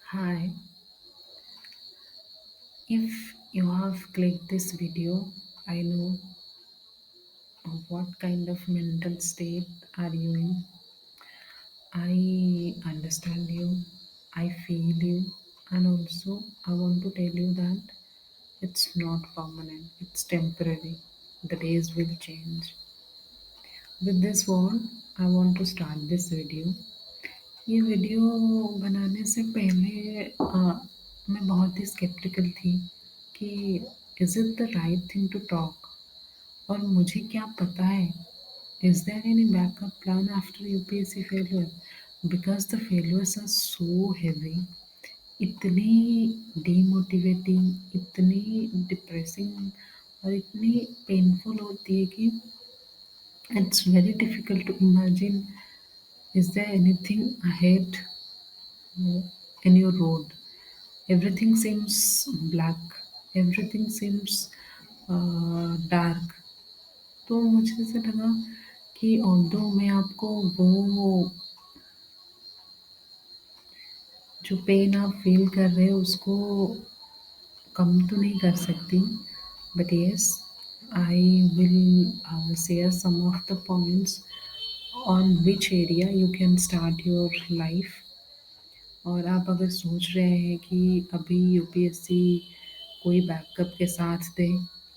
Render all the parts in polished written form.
Hi, if you have clicked this video, I know what kind of mental state are you in. I understand you, I feel you, and also I want to tell you that it's not permanent, it's temporary. The days will change. With this word, I want to start this video. ये video बनाने से पहले मैं बहुत ही skeptical थी कि is it the right thing to talk और मुझे क्या पता है is there any backup plan after UPSC failure because the failures are so heavy इतनी डीमोटिवेटिंग इतनी डिप्रेसिंग और इतनी पेनफुल होती है कि it's very difficult to imagine is there anything ahead in your road. Everything seems black, everything seems dark. तो मुझे ऐसा लगा कि ऑल्दो मैं आपको वो जो पेन आप फील कर रहे हो उसको कम तो नहीं कर सकती but yes I will share some of the points on which area you can start your life और आप अगर सोच रहे हैं कि अभी यूपीएससी कोई बैकअप के साथ दे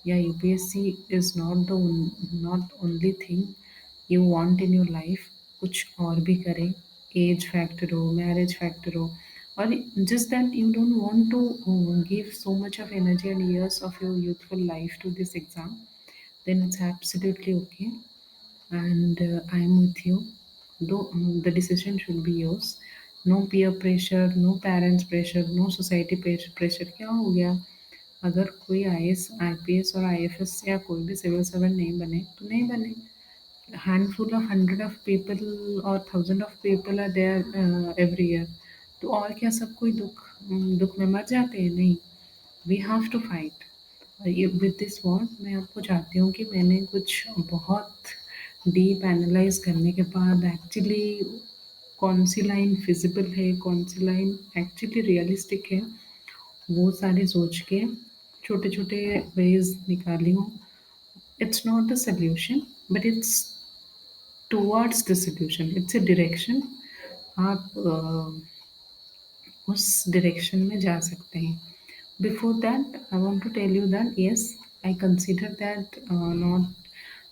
या UPSC is not only thing you want in your life कुछ और भी करें एज फैक्टर हो मैरिज फैक्टर हो और just that you don't want to give so much of energy and years of your youthful life to this exam then it's absolutely okay and I am with you. Though the decision should be yours. No peer pressure, no parents pressure, no society pressure. क्या हो गया अगर कोई IAS IPS और IFS या कोई भी civil servant नहीं बने तो नहीं बने handful of hundred of people or thousand of people are there every year तो और क्या सब कोई दुख में मर जाते हैं नहीं we have to fight with this word मैं आपको चाहती हूँ कि मैंने कुछ बहुत डीप एनालाइज करने के बाद एक्चुअली कौन सी लाइन फिजिबल है कौन सी लाइन एक्चुअली रियलिस्टिक है वो सारे सोच के छोटे छोटे वेज निकाली हूँ it's not the solution but it's towards the solution it's a direction आप उस डायरेक्शन में जा सकते हैं before that I want to tell you that yes I consider that not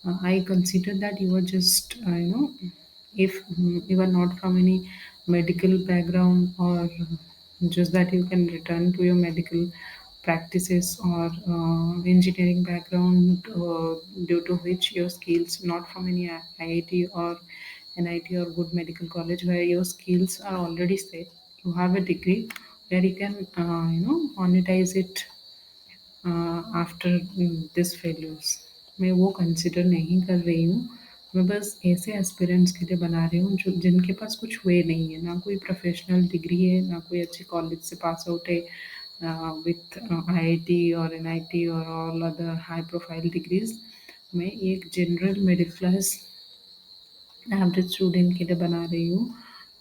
I consider that you are just if you are not from any medical background or just that you can return to your medical practices or engineering background due to which your skills not from any IIT or NIT or good medical college where your skills are already set you have a degree where you can monetize it after this failures मैं वो consider नहीं कर रही हूँ मैं बस ऐसे aspirants के लिए बना रही हूँ जो जिनके पास कुछ वे नहीं है ना कोई प्रोफेशनल डिग्री है ना कोई अच्छे कॉलेज से पास आउट है विथ आईआईटी और एनआईटी और all other high profile degrees मैं एक general middle class average student के लिए बना रही हूँ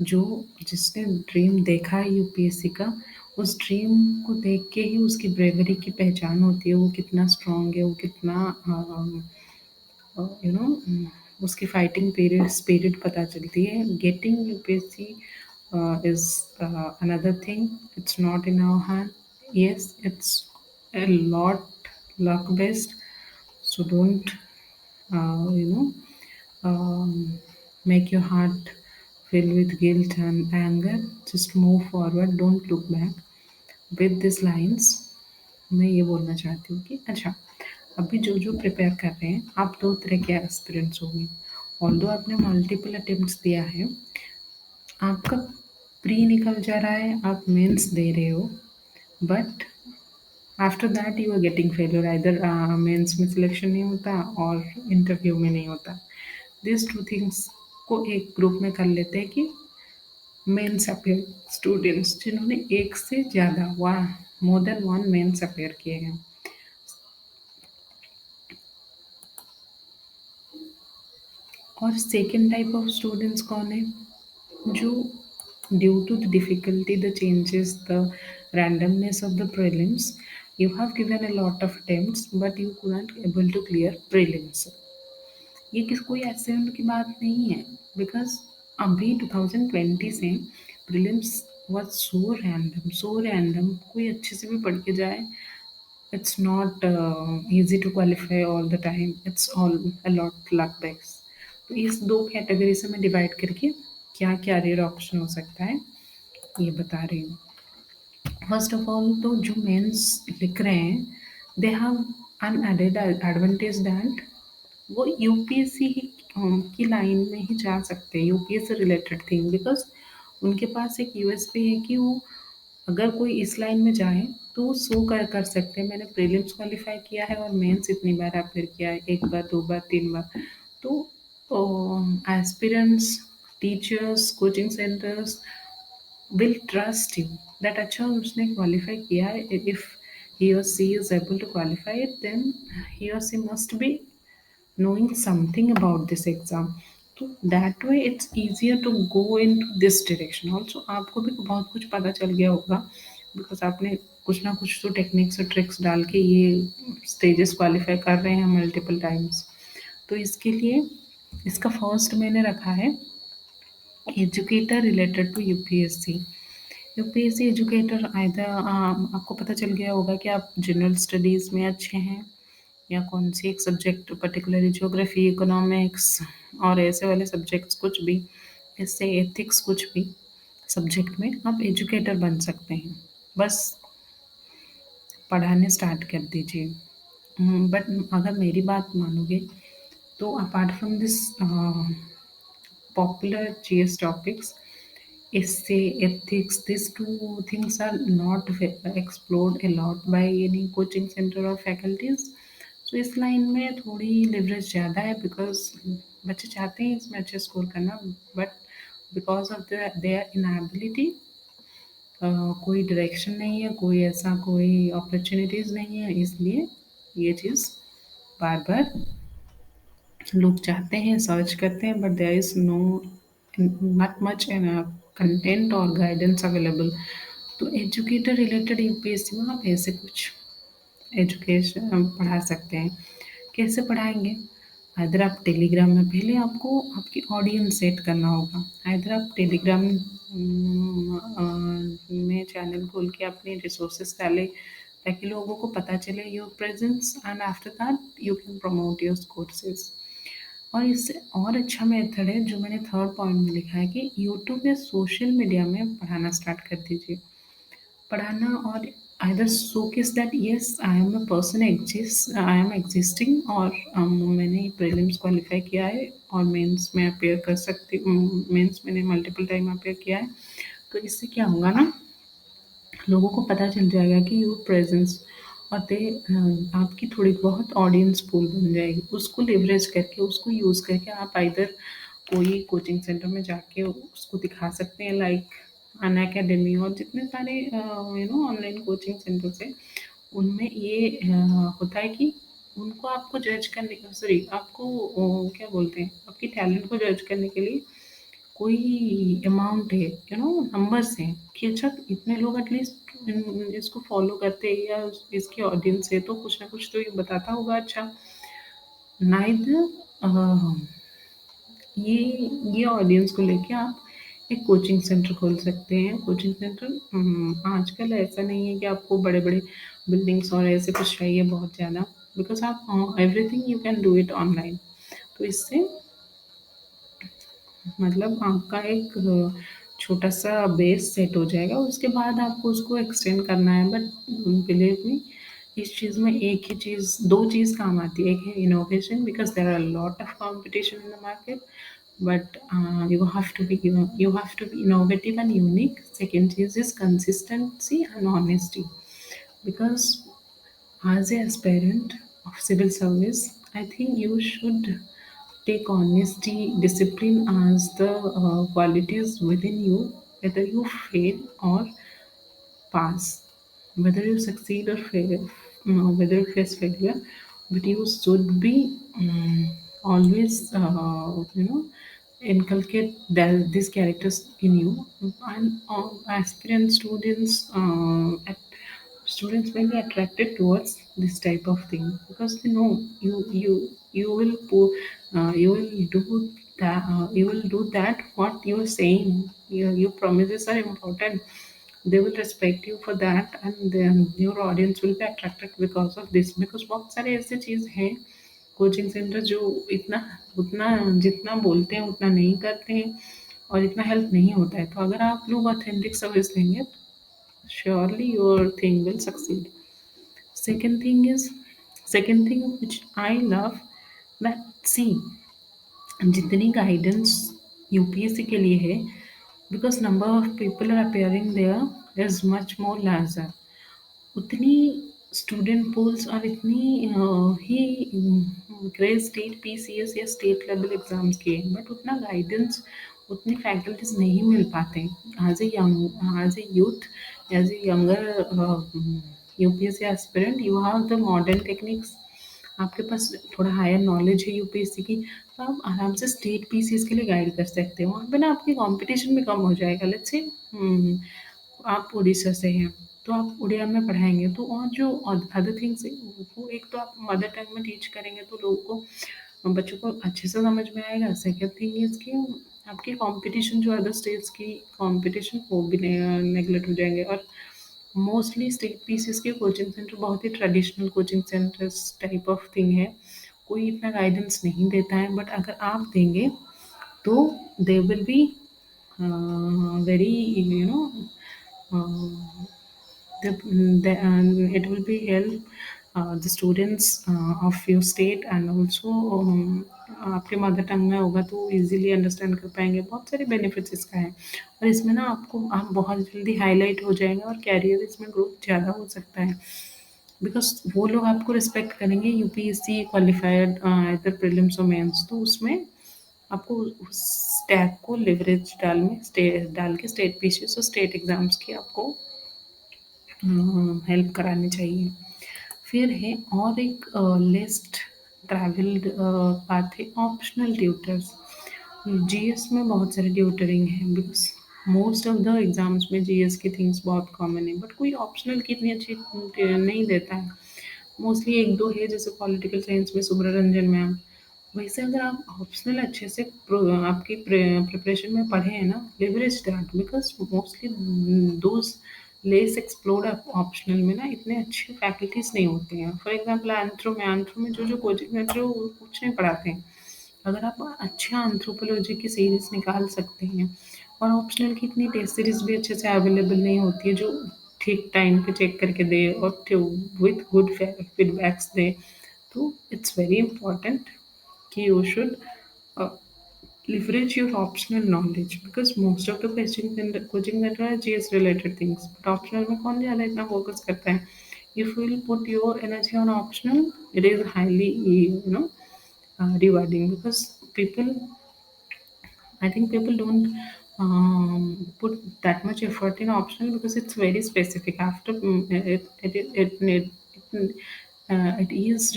जो जिसने ड्रीम देखा है यूपीएससी का उस ड्रीम को देख के ही उसकी ब्रेवरी की पहचान होती है वो कितना स्ट्रांग है वो कितना यू नो उसकी फाइटिंग पीरियड स्पिरिट पता चलती है getting UPSC is another thing it's not in our hand yes it's a lot luck based so don't uh, you know um, make your heart fill with guilt and anger just move forward don't look back with these lines मैं ये बोलना चाहती हूँ कि अच्छा अभी जो जो प्रिपेयर कर रहे हैं आप दो तरह के एस्पिरेंट्स होंगे ऑल्दो आपने मल्टीपल अटेम्प्ट्स दिया है आपका प्री निकल जा रहा है आप मेंस दे रहे हो but after that you are getting failure either mains में सिलेक्शन नहीं होता और इंटरव्यू में नहीं होता दिस टू थिंग्स को एक ग्रुप में कर लेते हैं कि मेंस अपेयर स्टूडेंट्स जिन्होंने एक से ज़्यादा वाह more than one mains appear किए हैं और सेकेंड टाइप ऑफ स्टूडेंट्स कौन है जो Due to the difficulty, the changes, the randomness of the prelims, you have given a lot of attempts, but you couldn't able to clear prelims. ये किस कोई accident की बात नहीं है, बिकॉज अभी 2020 से प्रीलिम्स वाज सो रैंडम, कोई अच्छे से भी पढ़ के जाए, it's not easy to qualify all the time, it's all a lot luck based. तो इस दो कैटेगरी से मैं डिवाइड करके क्या क्या रेड ऑप्शन हो सकता है ये बता रही हूँ. फर्स्ट ऑफ ऑल तो जो मेंस लिख रहे हैं, they have an added advantage that वो यूपीएससी की लाइन में ही जा सकते हैं, यूपीएससी रिलेटेड थिंग, बिकॉज उनके पास एक यूएसपी है कि वो अगर कोई इस लाइन में जाए तो वो शो कर सकते हैं मैंने प्रीलिम्स क्वालिफाई किया है और मेंस इतनी बार अपेयर किया है, एक बार, दो बार, तीन बार. तो aspirants, teachers, coaching centres will trust you that अच्छा उसने क्वालिफाई किया है, if he or she is able to qualify it, then he or she must be knowing something about this exam. तो that way it's easier to go into this direction. Also आपको भी बहुत कुछ पता चल गया होगा, बिकॉज आपने कुछ ना कुछ तो टेक्निक्स और ट्रिक्स डाल के ये स्टेजेस क्वालिफाई कर रहे हैं मल्टीपल टाइम्स. तो इसके लिए इसका फर्स्ट मैंने रखा है educator related to UPSC. UPSC educator either आपको पता चल गया होगा कि आप जनरल स्टडीज़ में अच्छे हैं या कौन सी एक सब्जेक्ट पर्टिकुलरली ज्योग्राफी, इकोनॉमिक्स और ऐसे वाले सब्जेक्ट्स कुछ भी, इससे एथिक्स कुछ भी सब्जेक्ट में आप एजुकेटर बन सकते हैं. बस पढ़ाने स्टार्ट कर दीजिए. बट अगर मेरी बात मानोगे तो apart from this popular GS topics, essay, ethics, these two things are not explored a lot by any coaching center or faculties. So इस लाइन में थोड़ी लिवरेज ज़्यादा है, बिकॉज बच्चे चाहते हैं इसमें अच्छे स्कोर करना, but because of their inability कोई डायरेक्शन नहीं है, कोई ऐसा कोई अपॉर्चुनिटीज़ नहीं है, इसलिए ये चीज़ बार बार लोग चाहते हैं, सर्च करते हैं, but there is no not much content और गाइडेंस अवेलेबल. तो एजुकेटर रिलेटेड यूपीएससी में आप ऐसे कुछ एजुकेशन पढ़ा सकते हैं. कैसे पढ़ाएंगे? इधर आप टेलीग्राम में पहले आपको आपकी ऑडियंस सेट करना होगा. इधर आप टेलीग्राम में चैनल खोल के अपने रिसोर्सेस डालें ताकि लोगों को पता चले your presence, and after that you can promote your courses. और इससे और अच्छा मेथड है जो मैंने थर्ड पॉइंट में लिखा है कि यूट्यूब या सोशल मीडिया में पढ़ाना स्टार्ट कर दीजिए. पढ़ाना और either showcase that yes I am a person exist, I am existing, और मैंने प्रीलिम्स क्वालिफाई किया है और मेंस में अपेयर कर सकती हूँ, मेंस मैंने मल्टीपल टाइम अपेयर किया है. तो इससे क्या होगा ना, लोगों को पता चल जाएगा कि योर प्रेजेंस, और दे आपकी थोड़ी बहुत ऑडियंस पूल बन जाएगी. उसको लेवरेज करके, उसको यूज़ करके आप आइदर कोई कोचिंग सेंटर में जाके उसको दिखा सकते हैं, लाइक अन अकेडमी और जितने सारे ऑनलाइन कोचिंग सेंटर्स हैं, उनमें ये होता है कि उनको आपको जज करने का, सॉरी आपको क्या बोलते हैं, आपकी टैलेंट को जज करने के लिए कोई अमाउंट है, नंबर्स हैं कि अच्छा इतने लोग एटलीस्ट इसको फॉलो करते हैं या इसकी ऑडियंस है, तो कुछ ना कुछ तो ये बताता होगा अच्छा. नाइदर ये ऑडियंस को लेके आप एक कोचिंग सेंटर खोल सकते हैं. कोचिंग सेंटर आजकल ऐसा नहीं है कि आपको बड़े बड़े बिल्डिंग्स और ऐसे कुछ चाहिए बहुत ज़्यादा, बिकॉज आप everything you can do it online. तो इससे मतलब आपका एक छोटा सा बेस सेट हो जाएगा, उसके बाद आपको उसको एक्सटेंड करना है. बट बिलीव मी, इस चीज़ में एक ही चीज़, दो चीज़ काम आती है. एक है innovation, because there are lot of competition in the market, but you have to be innovative and unique. Second is consistency and honesty, because as a aspirant of civil service, I think you should take honesty, discipline as the qualities within you, whether you fail or pass, whether you succeed or fail, whether you face failure, but you should be always, inculcate these characters in you, and aspirant students students may be attracted towards this type of thing because they know you will you will do that, you will do that what you are saying. Your promises are important. They will respect you for that, and then your audience will be attracted because of this, because बहुत सारे ऐसे चीज हैं coaching centre जो इतना उतना जितना बोलते हैं उतना नहीं करते हैं और इतना हेल्प नहीं होता है। तो अगर आप लोग ऑथेंटिक सर्विस देंगे, surely your thing will succeed. Second thing is, second thing which I love, that see, जितनी गाइडेंस यूपीएससी के लिए है, because number of people are appearing there is much more larger, उतनी स्टूडेंट पूल्स और इतनी ही grade state PCS या state level exams के, बट उतना गाइडेंस, उतनी फैकल्टीज नहीं मिल पाते। As a young, as a youth, as a younger UPSC aspirant, you have the modern techniques, आपके पास थोड़ा हायर नॉलेज है यूपीएससी की, तो आप आराम से स्टेट पीसीएस के लिए गाइड कर सकते हो। वहाँ पे ना आपकी कंपटीशन भी कम हो जाएगा। लेट्स से आप उड़ीसा से हैं, तो आप उड़िया में पढ़ाएंगे, तो और जो अदर थिंग्स है वो एक तो आप मदर टंग में टीच करेंगे तो लोगों को, बच्चों को अच्छे से समझ में आएगा। सेकेंड थिंग इज कि आपकी कंपटीशन जो अदर स्टेट्स की कंपटीशन वो भी नेगलेक्ट हो जाएंगे। और मोस्टली स्टेट पीसीएस के कोचिंग सेंटर बहुत ही traditional coaching centres type of thing है, कोई इतना गाइडेंस नहीं देता है, बट अगर आप देंगे तो they will be very, you know, it will be help the students of your state, and also आपके मदर टंग में होगा तो इजीली अंडरस्टैंड कर पाएंगे। बहुत सारे बेनिफिट्स इसका है, और इसमें ना आपको आप बहुत जल्दी हाईलाइट हो जाएंगे और कैरियर इसमें ग्रोथ ज़्यादा हो सकता है, बिकॉज वो लोग आपको रिस्पेक्ट करेंगे यूपीएससी क्वालिफाइड इधर प्रीलिम्स और मेंस, तो उसमें आपको उस टैग को लिवरेज डाल के स्टेट पीसीएस और स्टेट एग्जाम्स की आपको हेल्प करानी चाहिए। फिर है और एक लिस्ट ट्रैवल्ड पाथ है, ऑप्शनल ट्यूटर्स। जीएस में बहुत सारे ट्यूटरिंग है, because most of the exams में जीएस की थिंग्स बहुत कॉमन है, बट कोई ऑप्शनल की इतनी अच्छी नहीं देता है। मोस्टली एक दो है, जैसे पॉलिटिकल साइंस में सुब्रा रंजन मैम। वैसे अगर आप ऑप्शनल अच्छे से आपकी प्रिपरेशन में पढ़े हैं ना, leverage that, because mostly those less explored optional में ना इतने अच्छे फैकल्टीज नहीं होते हैं। फॉर एग्जाम्पल एंथ्रो में जो जो कोचिंग सेंटर है वो कुछ नहीं पढ़ाते हैं। अगर आप अच्छा एंथ्रोपोलॉजी की सीरीज निकाल सकते हैं, और ऑप्शनल की इतनी टेस्ट सीरीज भी अच्छे से अवेलेबल नहीं होती है जो ठीक टाइम पे चेक करके दे और विथ गुड फीडबैक्स दे, तो इट्स वेरी इंपॉर्टेंट कि you should uh, leverage your optional knowledge, because most of the coaching center are GS related things, but optional में कौन ज़्यादा इतना focus करता है। If you will put your energy on optional, it is highly, you know, rewarding, because people, I think people don't put that much effort in optional because it's very specific. After it is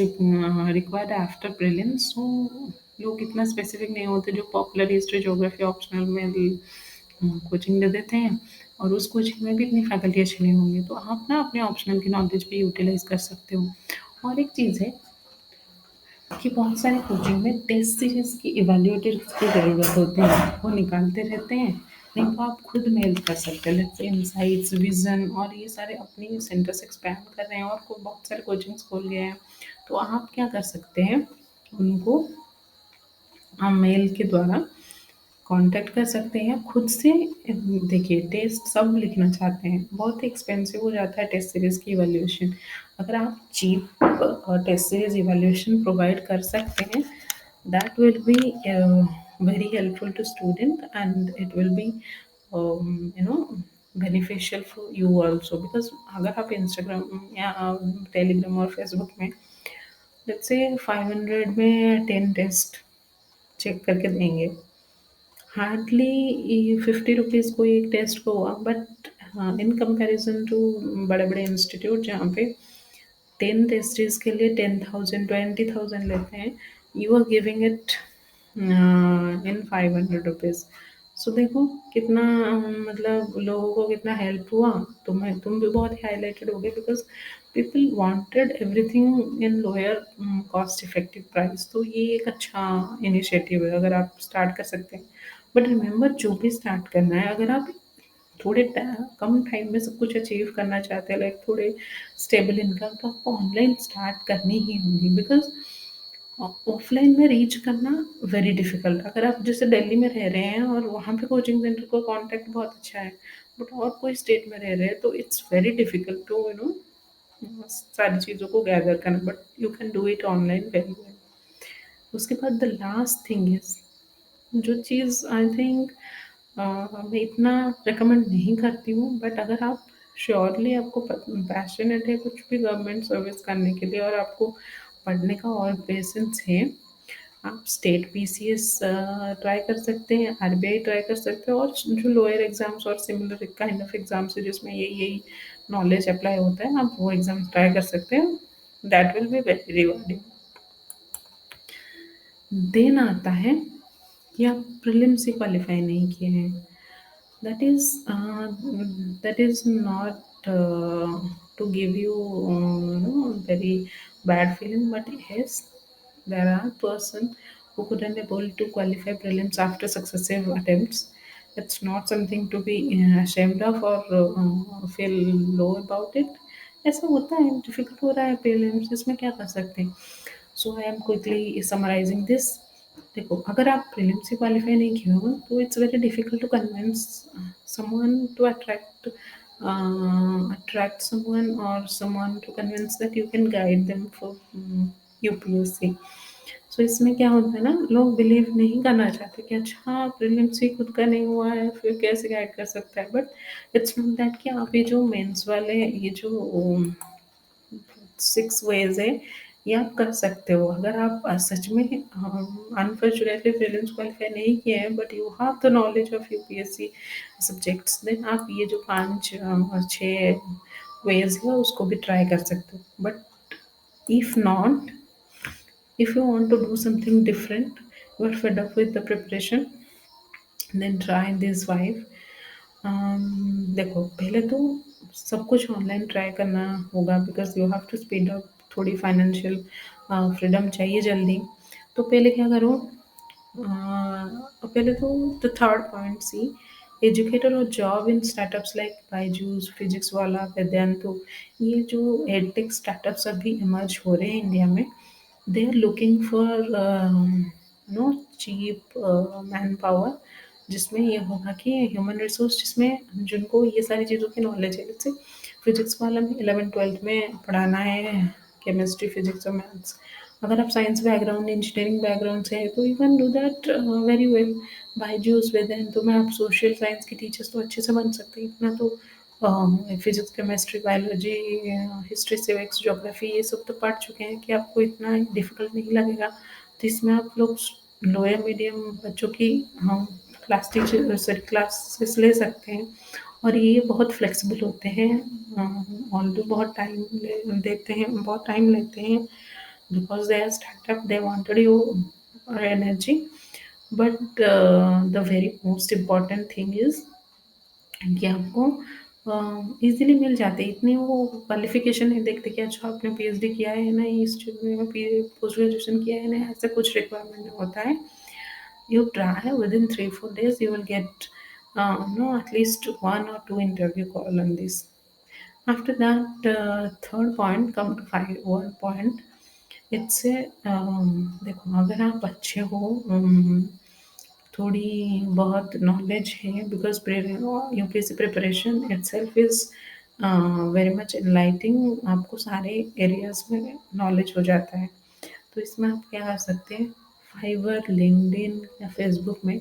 required after prelims, so लोग इतना specific नहीं होते जो popular history geography optional में coaching दे देते हैं, और उस कोचिंग में भी इतनी फैकल्टी अच्छी नहीं होंगी, तो आप ना अपने ऑप्शनल की नॉलेज भी यूटिलाइज कर सकते हो। और एक चीज़ है कि बहुत सारे कोचिंग में टेस्ट सीरीज की इवैल्यूएटर्स की ज़रूरत होती है, वो निकालते रहते हैं। नहीं तो आप खुद मेल कर सकते हैं, लेट्स से इनसाइट्स, विजन और ये सारे अपनी सेंटर्स एक्सपैंड कर रहे हैं और बहुत सारे कोचिंग्स खोल गए हैं, तो आप क्या कर सकते हैं, उनको हम मेल के द्वारा कांटेक्ट कर सकते हैं खुद से। देखिए, टेस्ट सब लिखना चाहते हैं, बहुत ही एक्सपेंसिव हो जाता है टेस्ट सीरीज की इवैल्यूएशन। अगर आप cheap test series evaluation provide कर सकते हैं, that will be very helpful to student, and it will be you know, beneficial for you also, because अगर आप इंस्टाग्राम या टेलीग्राम और फेसबुक में लेट्स से 500 में 10 टेस्ट चेक करके देंगे, हार्डली 50 रुपीज़ को एक टेस्ट को हुआ, बट इन कंपैरिजन टू बड़े बड़े इंस्टीट्यूट जहाँ पे 10 टेस्टीज के लिए 10,000 20,000 लेते हैं, you are giving it in 500 rupees. So देखो कितना मतलब लोगों को कितना हेल्प हुआ। तुम भी बहुत हाईलाइटेड हो गए because people wanted everything in lower cost effective price. तो ये एक अच्छा इनिशिएटिव है अगर आप स्टार्ट कर सकते हैं। बट रिमेंबर जो भी स्टार्ट करना है, अगर आप थोड़े कम टाइम में सब कुछ अचीव करना चाहते हैं, लाइक थोड़े स्टेबल इनकम, तो आपको ऑनलाइन स्टार्ट करनी ही होगी बिकॉज ऑफलाइन में रीच करना वेरी डिफिकल्ट। अगर आप जैसे दिल्ली में रह रहे हैं और वहाँ पे कोचिंग सेंटर का कांटेक्ट बहुत अच्छा है, बट और कोई स्टेट में रह रहे हैं तो इट्स वेरी डिफिकल्ट टू सारी चीज़ों को गैदर करना, but you can do it online very well. उसके बाद द लास्ट थिंग इज, जो चीज़ आई थिंक मैं इतना रिकमेंड नहीं करती हूँ, बट अगर आप श्योरली आपको पैशनेट है कुछ भी गवर्नमेंट सर्विस करने के लिए और आपको पढ़ने का और पेशेंस है, आप स्टेट पीसीएस ट्राई कर सकते हैं, आरबीआई ट्राई कर सकते हैं, और जो लोअर एग्जाम्स और सिमिलर काइंड ऑफ एग्जाम्स है जिसमें यही यही नॉलेज अप्लाई होता है, आप वो एग्जाम ट्राई कर सकते हैं। That will be very rewarding. Then आता है कि आप प्रीलिम से क्वालिफाई नहीं किए हैं। That is that is not to give you very bad feeling, but yes, there are person who couldn't able to qualify prelims after successive attempts. It's not something to be ashamed of or feel low about it. ऐसा होता है, difficult हो रहा है prelims, इसमें क्या कर सकते हैं। So I am quickly summarising this. देखो अगर आप प्रीलिम से क्वालिफाई नहीं किए हो तो it's very difficult to convince someone to attract someone, or someone to convince that you can guide them for UPSC. So इसमें क्या होता है ना, लोग बिलीव नहीं करना चाहते कि अच्छा प्रीलिम्स ही खुद का नहीं हुआ है फिर कैसे गाइड कर सकता है। बट इट्स नॉट दैट कि आप ये जो मेंस वाले ये जो 6 वेज़ है, ये आप कर सकते हो। अगर आप सच में अनफॉर्चुनेटली प्रीलिम्स क्वालीफाई नहीं किए हैं but you have the knowledge of UPSC subjects, then आप ये जो 5 और 6 वेज़ है उसको भी ट्राई कर सकते हो। But if not, if you want to do something different, you are fed up with the preparation, then try this 5। देखो पहले तो सब कुछ ऑनलाइन ट्राई करना होगा because you have to speed up. थोड़ी फाइनेंशियल फ्रीडम चाहिए जल्दी। तो पहले क्या करो, पहले तो the third point C, educator और job in startups like Byju's, Physics Wallah, Vedantu, ये जो एडटेक स्टार्टअप्स अभी इमर्ज हो रहे हैं इंडिया में, they are looking for cheap man power, जिसमें ये होगा कि ह्यूमन रिसोर्स जिसमें जिनको ये सारी चीज़ों की नॉलेज है। जैसे फिजिक्स वाला में 11th-12th में पढ़ाना है केमिस्ट्री, फिजिक्स और मैथ्स। अगर आप साइंस बैकग्राउंड, इंजीनियरिंग बैकग्राउंड से है तो you can do that very well. Byju's, Vedantu में आप सोशल साइंस के टीचर्स तो अच्छे से बन सकते हैं। इतना तो physics, chemistry, biology, history, civics, geography ये सब तो पढ़ चुके हैं कि आपको इतना डिफिकल्ट नहीं लगेगा। तो इसमें आप लोग लोअर मीडियम बच्चों की हम क्लासेस ले सकते हैं, और ये बहुत फ्लेक्सिबल होते हैं। ऑल्दो बहुत टाइम देते हैं, बहुत टाइम लेते हैं because they are startup, they wanted you energy. But the very most important thing is कि आपको इजीली मिल जाते हैं। इतनी वो क्वालिफिकेशन नहीं देखते कि अच्छा आपने पीएचडी किया है ना, इस चीज़ में पोस्ट ग्रेजुएशन किया है ना, ऐसा कुछ रिक्वायरमेंट होता है। You try within 3-4 days you will get no at least 1 or 2 interview call on this. After that third point come to five one point, it's a देखो अगर आप अच्छे हो, थोड़ी बहुत नॉलेज है because UPSC preparation itself is very much enlightening. आपको सारे एरियाज में नॉलेज हो जाता है। तो इसमें आप क्या कर सकते हैं, फाइवर, लिंक्डइन या फेसबुक में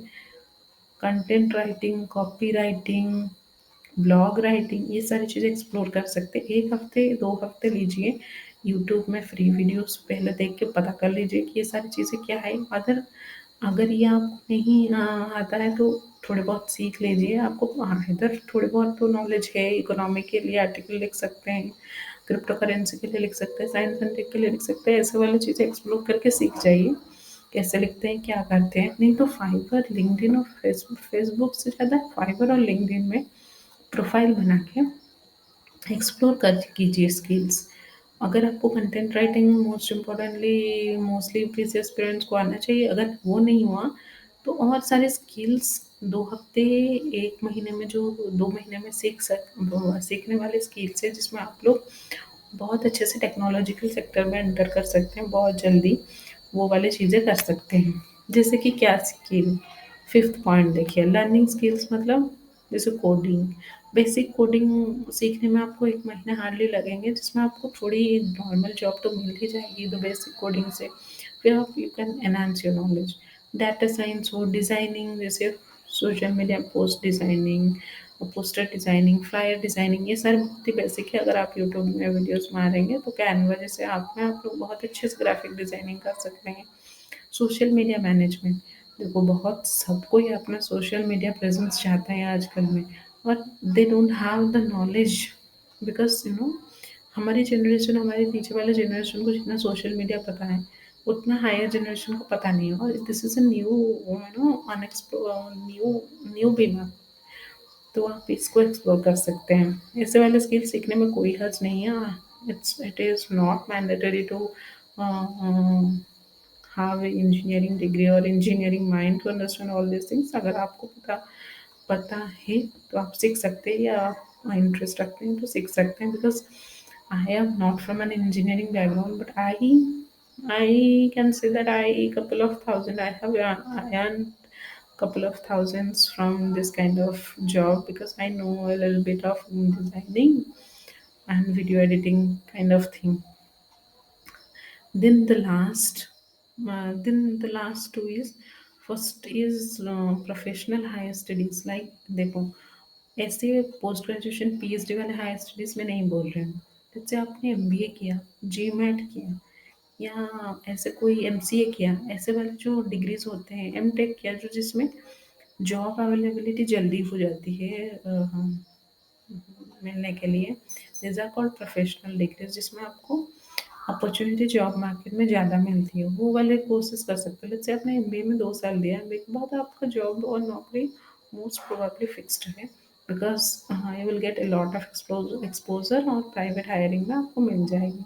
content writing, copy writing, blog writing, ये सारी चीज़ें एक्सप्लोर कर सकते हैं। 1 हफ्ते 2 हफ्ते लीजिए, यूट्यूब में फ्री वीडियोस पहले देख के पता कर लीजिए कि ये सारी चीज़ें क्या है। अगर अगर ये आपको नहीं आता है तो थोड़े बहुत सीख लीजिए। आपको इधर थोड़े बहुत तो नॉलेज है, इकोनॉमी के लिए आर्टिकल लिख सकते हैं, क्रिप्टो करेंसी के लिए लिख सकते हैं, साइंस एंड टेक के लिए लिख सकते हैं, ऐसे वाली चीज़ें एक्सप्लोर करके सीख जाइए। कैसे लिखते हैं, क्या करते हैं। नहीं तो फाइवर, लिंक्डइन और फेसबुक, फेसबुक से ज़्यादा फाइवर और लिंक्डइन में प्रोफाइल बना के एक्सप्लोर कर कीजिए स्किल्स। अगर आपको content writing most importantly mostly previous parents को आना चाहिए, अगर वो नहीं हुआ तो और सारे स्किल्स 2 हफ्ते 1 महीने में, जो 2 महीने में सीखने वाले स्किल्स है, जिसमें आप लोग बहुत अच्छे से टेक्नोलॉजिकल सेक्टर में एंटर कर सकते हैं बहुत जल्दी, वो वाली चीज़ें कर सकते हैं। जैसे कि क्या स्किल, फिफ्थ पॉइंट देखिए, लर्निंग स्किल्स मतलब जैसे कोडिंग। बेसिक कोडिंग सीखने में आपको 1 महीना हार्डली लगेंगे, जिसमें आपको थोड़ी नॉर्मल जॉब तो मिल ही जाएगी तो बेसिक कोडिंग से। फिर आप you can enhance your knowledge. Data science हो, डिज़ाइनिंग जैसे social media post designing, poster designing, flyer designing, ये सारे बहुत ही बेसिक है। अगर आप यूट्यूब में वीडियोस मारेंगे तो कैनवा जैसे ऐप में आप लोग बहुत अच्छे से ग्राफिक डिज़ाइनिंग कर सकते हैं। सोशल मीडिया मैनेजमेंट, देखो बहुत सब कोई अपना सोशल मीडिया प्रेजेंस चाहता है आजकल में, और they don't have the knowledge, because हमारी जनरेशन, हमारे पीछे वाले जनरेशन को जितना सोशल मीडिया पता है उतना हायर जनरेशन को पता नहीं है, और this is a new unexplored new new बीमा। तो आप इसको एक्सप्लोर कर सकते हैं। ऐसे वाले स्किल सीखने में कोई हर्ज नहीं है। It is not mandatory to have an engineering degree or engineering mind to understand all these things। अगर आपको पता पता है तो आप सीख सकते हैं, या इंटरेस्ट रखते हैं तो सीख सकते हैं। Because I am not from an engineering background, but I can say that I couple of thousand I have earned couple of thousands from this kind of job, because I know a little bit of designing and video editing kind of thing. Then the last two is, first is professional higher studies, like देखो ऐसे post graduation PhD वाले higher studies में नहीं बोल रहे हैं। जैसे आपने एमबीए किया, जीमैट किया, या ऐसे कोई एमसीए किया, ऐसे वाले जो डिग्रीज होते हैं, एमटेक किया, जो जिसमें जॉब अवेलेबिलिटी जल्दी हो जाती है मिलने के लिए, these are called professional degrees, जिसमें आपको अपॉर्चुनिटी जॉब मार्केट में ज़्यादा मिलती है। वो वाले कोर्सेज कर सकते हो। लेट्स से आपने एमबीए में 2 साल दिया, एमबीए के बाद आपका जॉब और नौकरी मोस्ट प्रोबेबली फिक्स्ड है, because you will get a lot of exposure, और प्राइवेट हायरिंग में आपको मिल जाएगी।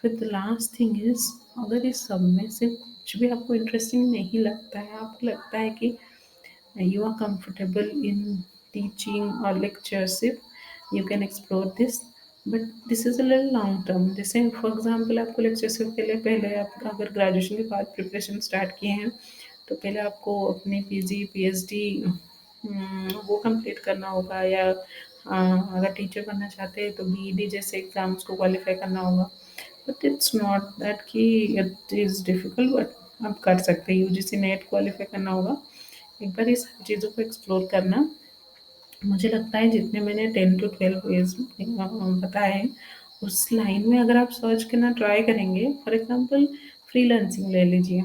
फिर द लास्ट थिंग इज, अगर इस सब में से कुछ भी आपको इंटरेस्टिंग नहीं लगता है, आपको लगता है कि you are comfortable in teaching or lectureship, you can explore this, but this is a little long term। जैसे फॉर एग्जांपल आपको लेक्चरशिप के लिए पहले आप अगर ग्रेजुएशन के बाद प्रिपरेशन स्टार्ट किए हैं, तो पहले आपको अपनी पीजी पीएचडी वो कंप्लीट करना होगा, या अगर टीचर बनना चाहते हैं तो बीईडी जैसे एग्जाम्स को क्वालिफाई करना होगा। बट इट्स नॉट दैट कि इट इज़ डिफ़िकल्ट, बट आप कर सकते हैं। यूजीसी नेट क्वालिफाई करना होगा। एक बार इस चीज़ों को एक्सप्लोर करना, मुझे लगता है जितने मैंने 10 to 12 ईयर्स बताए हैं, उस लाइन में अगर आप सर्च करना ट्राई करेंगे, फॉर एग्जांपल फ्रीलांसिंग ले लीजिए,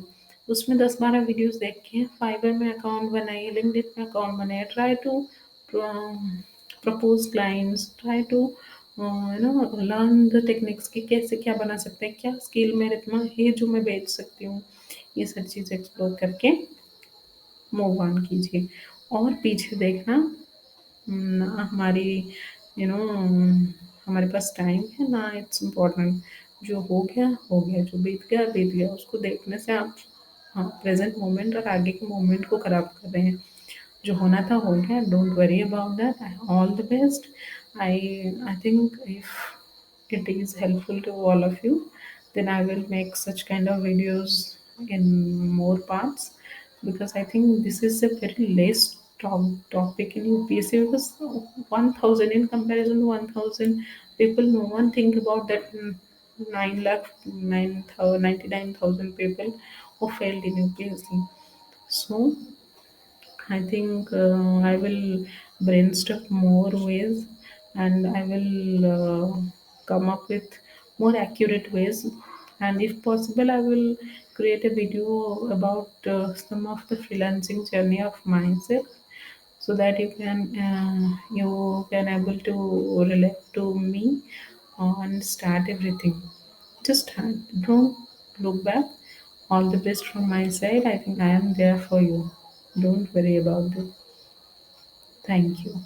उसमें 10-12 वीडियोस देख के फाइवर में अकाउंट बनाइए, लिंक्डइन में अकाउंट बनाइए, try to propose clients, try to learn the techniques कि कैसे क्या बना सकते हैं, क्या स्किल मेरे में है जो मैं बेच सकती हूँ। ये सब चीज़ एक्सप्लोर करके मूव ऑन कीजिए, और पीछे देखना ना हमारी नो हमारे पास टाइम है ना, इट्स इम्पोर्टेंट। जो हो गया, जो बीत गया, उसको देखने से आप हाँ प्रेजेंट मोमेंट और आगे के मोमेंट को खराब कर रहे हैं। जो होना था हो गया, don't worry about that. All the best. I think if it is helpful to all of you, then I will make such kind of videos in more parts, because I think this is a very less topic in UPSC, because 1000 in comparison to 1000 people, no one think about that 9 lakh 99,000 people who failed in UPSC. So I think I will brainstorm more ways, and I will come up with more accurate ways. And if possible, I will create a video about some of the freelancing journey of myself, so that you can able to relate to me and start everything. Just don't look back. All the best from my side. I think I am there for you. Don't worry about it. Thank you.